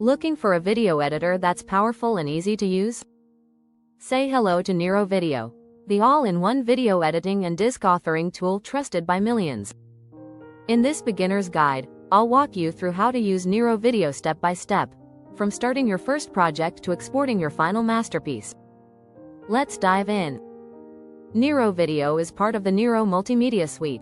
Looking for a video editor that's powerful and easy to use? Say hello to Nero Video, the all-in-one video editing and disc authoring tool trusted by millions. In this beginner's guide, I'll walk you through how to use Nero Video step by step, from starting your first project to exporting your final masterpiece. Let's dive in. Nero Video is part of the Nero Multimedia Suite.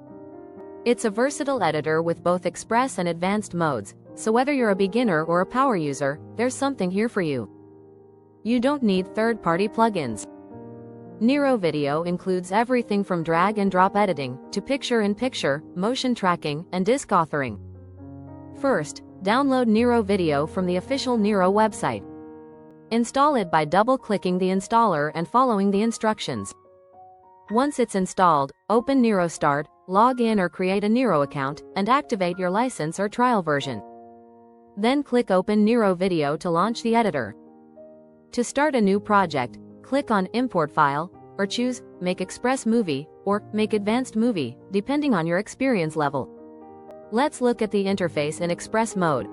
It's a versatile editor with both express and advanced modes, so whether you're a beginner or a power user, there's something here for you. You don't need third-party plugins. Nero Video includes everything from drag and drop editing to picture-in-picture, motion tracking, and disc authoring. First, download Nero Video from the official Nero website. Install it by double-clicking the installer and following the instructions. Once it's installed, open Nero Start, log in or create a Nero account, and activate your license or trial version. Then click Open Nero Video to launch the editor. To start a new project, click on Import File, or choose Make Express Movie or Make Advanced Movie, depending on your experience level. Let's look at the interface in Express mode.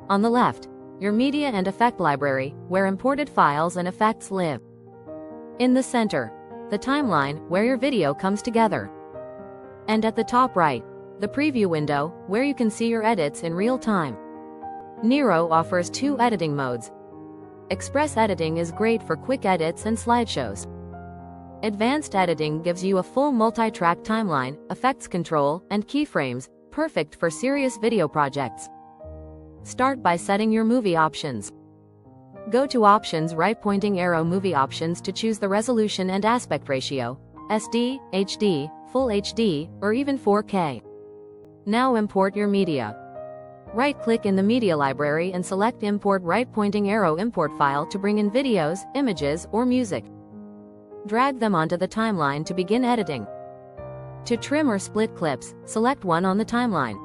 On the left, your media and effect library, where imported files and effects live. In the center, the timeline, where your video comes together. And at the top right, the preview window, where you can see your edits in real time. Nero offers two editing modes. Express editing is great for quick edits and slideshows. Advanced editing gives you a full multi-track timeline, effects control, and keyframes, perfect for serious video projects. Start by setting your movie options. Go to Options, right-pointing arrow Movie Options to choose the resolution and aspect ratio, SD, HD, Full HD, or even 4K. Now import your media. Right-click in the media library and select Import, right-pointing arrow Import File to bring in videos, images, or music. Drag them onto the timeline to begin editing. To trim or split clips, select one on the timeline.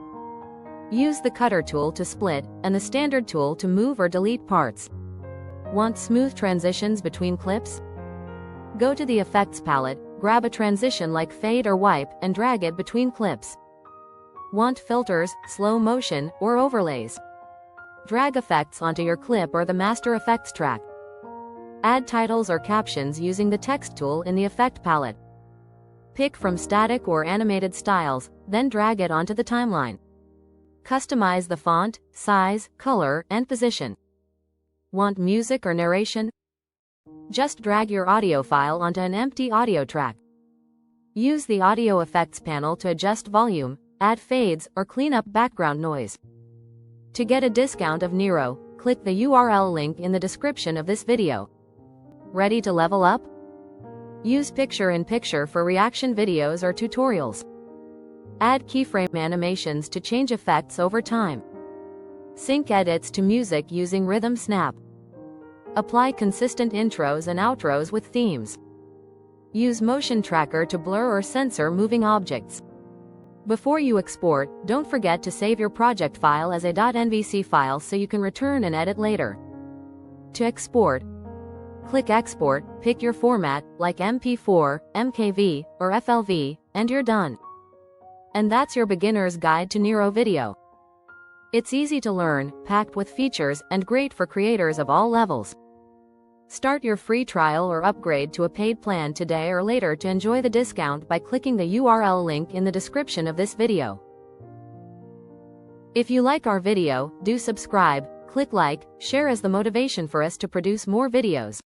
Use the Cutter tool to split, and the Standard tool to move or delete parts. Want smooth transitions between clips? Go to the Effects palette, grab a transition like fade or wipe, and drag it between clips. Want filters, slow motion, or overlays? Drag effects onto your clip or the master effects track. Add titles or captions using the text tool in the effect palette. Pick from static or animated styles, then drag it onto the timeline. Customize the font, size, color, and position. Want music or narration? Just drag your audio file onto an empty audio track. Use the audio effects panel to adjust volume, add fades, or clean up background noise. To get a discount of Nero, click the URL link in the description of this video. Ready to level up? Use picture-in-picture for reaction videos or tutorials. Add keyframe animations to change effects over time. Sync edits to music using Rhythm Snap. Apply consistent intros and outros with themes. Use Motion Tracker to blur or censor moving objects. Before you export, don't forget to save your project file as a .nvc file so you can return and edit later. To export, click Export, pick your format, like MP4, MKV, or FLV, and you're done. And that's your beginner's guide to Nero Video. It's easy to learn, packed with features, and great for creators of all levels. Start your free trial or upgrade to a paid plan today or later to enjoy the discount by clicking the URL link in the description of this video. If you like our video, do subscribe, click like, share as the motivation for us to produce more videos.